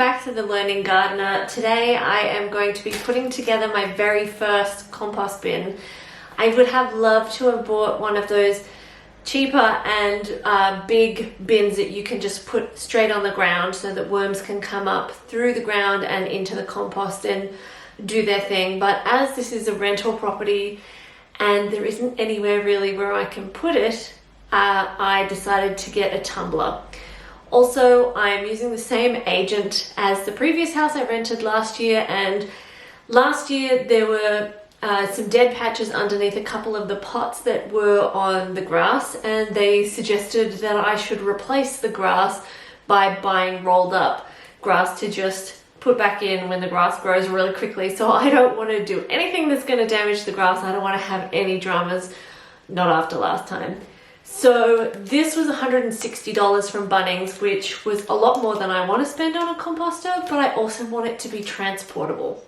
back to the Learning Gardener. Today I am going to be putting together my very first compost bin. I would have loved to have bought one of those cheaper and big bins that you can just put straight on the ground so that worms can come up through the ground and into the compost and do their thing. But as this is a rental property and there isn't anywhere really where I can put it, I decided to get a tumbler. Also, I'm using the same agent as the previous house I rented last year, and last year there were some dead patches underneath a couple of the pots that were on the grass, and they suggested that I should replace the grass by buying rolled up grass to just put back in when the grass grows really quickly. So I don't want to do anything that's going to damage the grass. I don't want to have any dramas, not after last time. So this was $160 from Bunnings, which was a lot more than I want to spend on a composter, but I also want it to be transportable.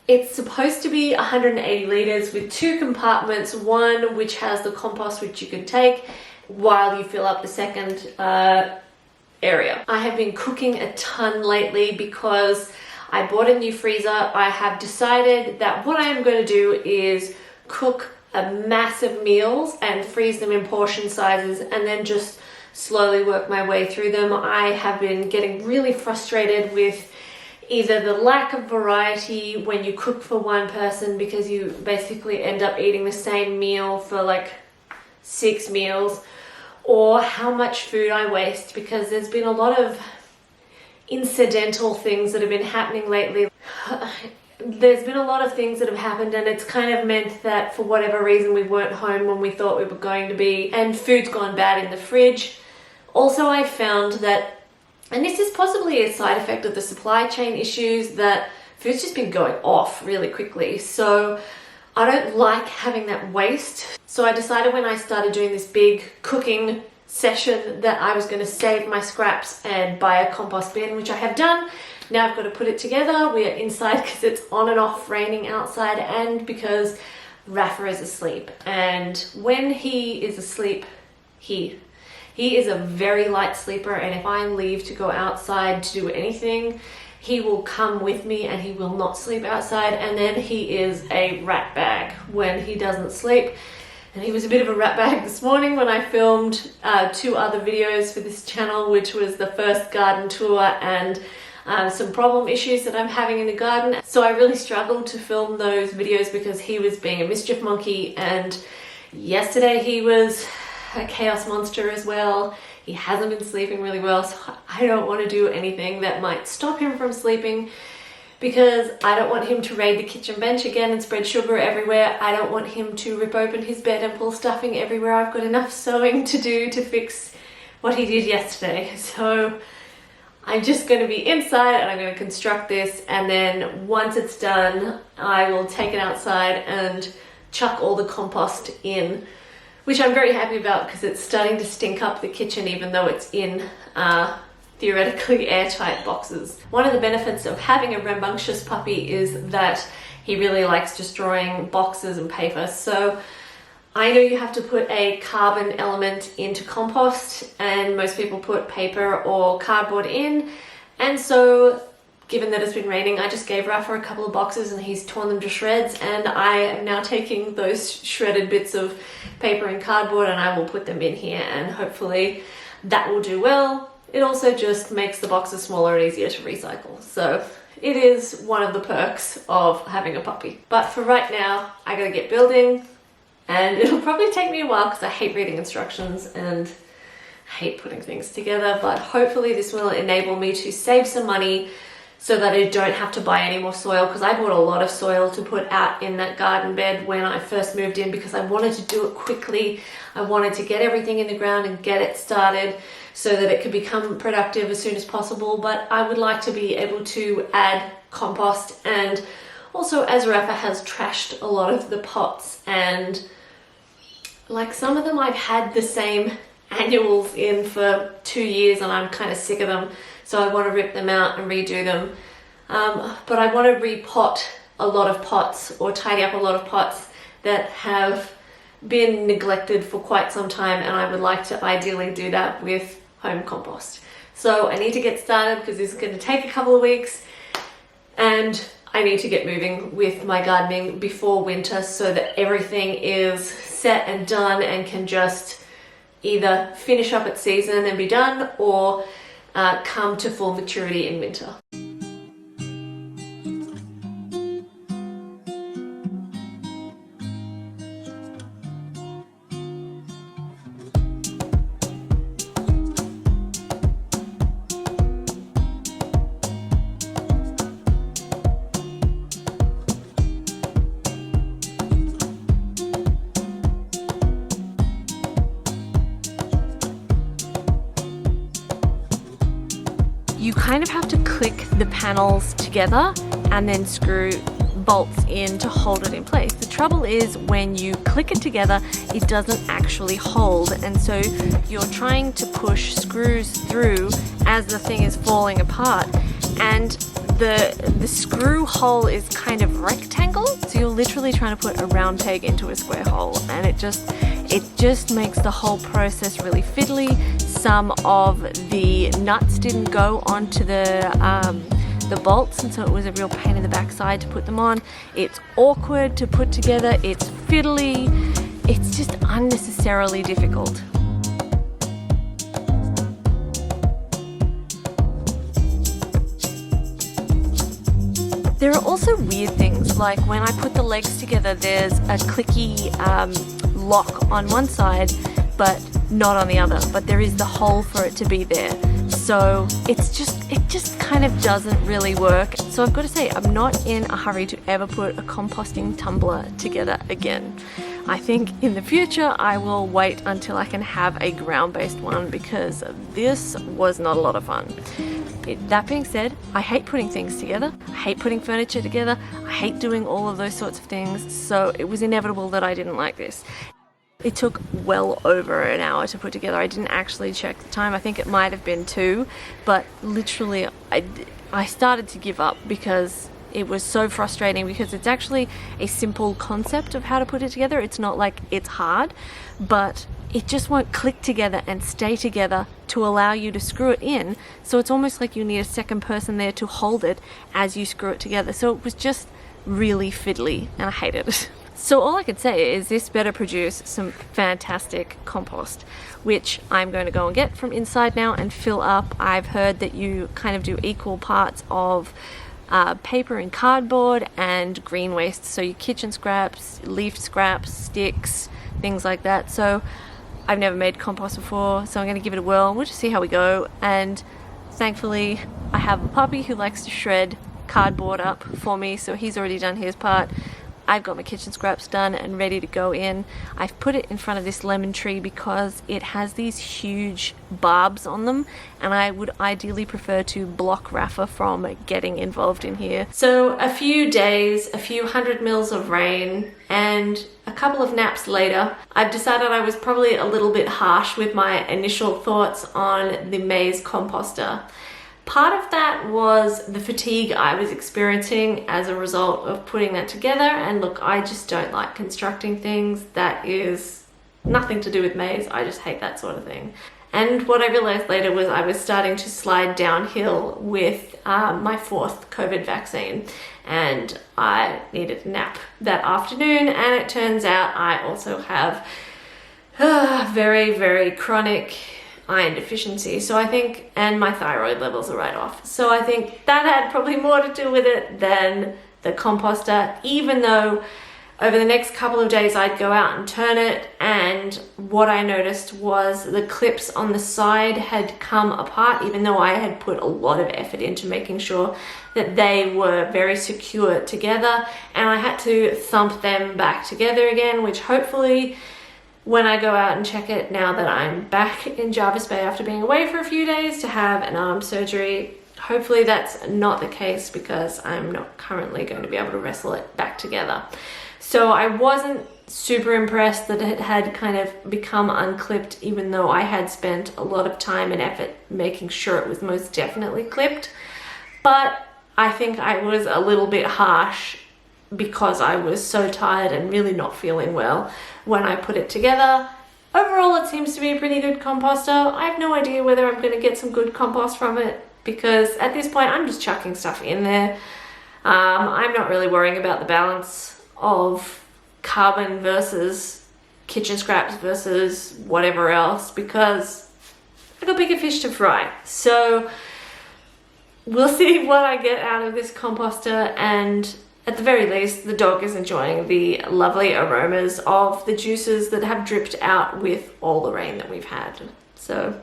It's supposed to be 180 litres with 2 compartments, one which has the compost which you can take while you fill up the second area. I have been cooking a ton lately because I bought a new freezer. I have decided that what I am going to do is cook massive meals and freeze them in portion sizes and then just slowly work my way through them. I have been getting really frustrated with either the lack of variety when you cook for one person, because you basically end up eating the same meal for like 6 meals, or how much food I waste because there's been a lot of incidental things that have been happening lately. There's been a lot of things that have happened, and it's kind of meant that for whatever reason we weren't home when we thought we were going to be, and food's gone bad in the fridge. Also, I found that, and this is possibly a side effect of the supply chain issues, that food's just been going off really quickly. So I don't like having that waste. So I decided when I started doing this big cooking session that I was going to save my scraps and buy a compost bin, which I have done. Now I've got to put it together. We are inside because it's on and off raining outside, and because Rafa is asleep. And when he is asleep, he is a very light sleeper, and if I leave to go outside to do anything, he will come with me and he will not sleep outside. And then he is a rat bag when he doesn't sleep. And he was a bit of a rat bag this morning when I filmed 2 other videos for this channel, which was the first garden tour and some problem issues that I'm having in the garden. So I really struggled to film those videos because he was being a mischief monkey, and yesterday he was a chaos monster as well. He hasn't been sleeping really well, so I don't want to do anything that might stop him from sleeping, because I don't want him to raid the kitchen bench again and spread sugar everywhere. I don't want him to rip open his bed and pull stuffing everywhere. I've got enough sewing to do to fix what he did yesterday. So I'm just going to be inside and I'm going to construct this, and then once it's done I will take it outside and chuck all the compost in, which I'm very happy about because it's starting to stink up the kitchen even though it's in theoretically airtight boxes. One of the benefits of having a rambunctious puppy is that he really likes destroying boxes and paper. So I know you have to put a carbon element into compost, and most people put paper or cardboard in. And so given that it's been raining, I just gave Rafa a couple of boxes and he's torn them to shreds, and I am now taking those shredded bits of paper and cardboard and I will put them in here, and hopefully that will do well. It also just makes the boxes smaller and easier to recycle. So it is one of the perks of having a puppy. But for right now, I gotta get building, and it'll probably take me a while because I hate reading instructions and hate putting things together, but hopefully this will enable me to save some money so that I don't have to buy any more soil, because I bought a lot of soil to put out in that garden bed when I first moved in because I wanted to do it quickly. I wanted to get everything in the ground and get it started so that it could become productive as soon as possible. But I would like to be able to add compost, and also as Rafa has trashed a lot of the pots, and like some of them I've had the same annuals in for 2 years and I'm kind of sick of them, so I want to rip them out and redo them. But I want to repot a lot of pots, or tidy up a lot of pots that have been neglected for quite some time, and I would like to ideally do that with home compost. So I need to get started because this is going to take a couple of weeks, and I need to get moving with my gardening before winter so that everything is set and done and can just either finish up its season and be done, or come to full maturity in winter. You kind of have to click the panels together and then screw bolts in to hold it in place. The trouble is when you click it together, it doesn't actually hold, and so you're trying to push screws through as the thing is falling apart, and the screw hole is kind of rectangle, so you're literally trying to put a round peg into a square hole, and it just makes the whole process really fiddly. Some of the nuts didn't go onto the bolts, and so it was a real pain in the backside to put them on. It's awkward to put together, it's fiddly, it's just unnecessarily difficult. There are also weird things, like when I put the legs together, there's a clicky lock on one side but not on the other, but there is the hole for it to be there, so it just kind of doesn't really work. So I've got to say, I'm not in a hurry to ever put a composting tumbler together again. I think in the future I will wait until I can have a ground-based one, because this was not a lot of fun. That being said, I hate putting things together, I hate putting furniture together, I hate doing all of those sorts of things, so it was inevitable that I didn't like this. It took well over an hour to put together. I didn't actually check the time. I think it might have been 2, but literally I started to give up because it was so frustrating, because it's actually a simple concept of how to put it together. It's not like it's hard, but it just won't click together and stay together to allow you to screw it in. So it's almost like you need a second person there to hold it as you screw it together. So it was just really fiddly, and I hated it. So all I can say is this better produce some fantastic compost, which I'm going to go and get from Inside now and fill up. I've heard that you kind of do equal parts of paper and cardboard and green waste, so your kitchen scraps, leaf scraps, sticks, things like that. So I've never made compost before, so I'm going to give it a whirl. We'll just see how we go, and thankfully I have a puppy who likes to shred cardboard up for me, so he's already done his part. I've got my kitchen scraps done and ready to go in. I've put it in front of this lemon tree because it has these huge barbs on them, and I would ideally prefer to block Rafa from getting involved in here. So a few days, a few 100 mils of rain, and a couple of naps later, I've decided I was probably a little bit harsh with my initial thoughts on the maize composter. Part of that was the fatigue I was experiencing as a result of putting that together, and look, I just don't like constructing things. That is nothing to do with maize, I just hate that sort of thing. And what I realized later was I was starting to slide downhill with my 4th COVID vaccine, and I needed a nap that afternoon, and it turns out I also have very, very chronic iron deficiency, so I think, and my thyroid levels are right off, so I think that had probably more to do with it than the composter, even though over the next couple of days I'd go out and turn it, and what I noticed was the clips on the side had come apart, even though I had put a lot of effort into making sure that they were very secure together, and I had to thump them back together again, which hopefully when I go out and check it, now that I'm back in Jarvis Bay after being away for a few days to have an arm surgery, hopefully that's not the case, because I'm not currently going to be able to wrestle it back together. So I wasn't super impressed that it had kind of become unclipped, even though I had spent a lot of time and effort making sure it was most definitely clipped. But I think I was a little bit harsh because I was so tired and really not feeling well when I put it together. overall it seems to be a pretty good composter. I have no idea whether I'm going to get some good compost from it, because at this point I'm just chucking stuff in there. I'm not really worrying about the balance of carbon versus kitchen scraps versus whatever else, because I got bigger fish to fry. So we'll see what I get out of this composter, and at the very least the dog is enjoying the lovely aromas of the juices that have dripped out with all the rain that we've had. So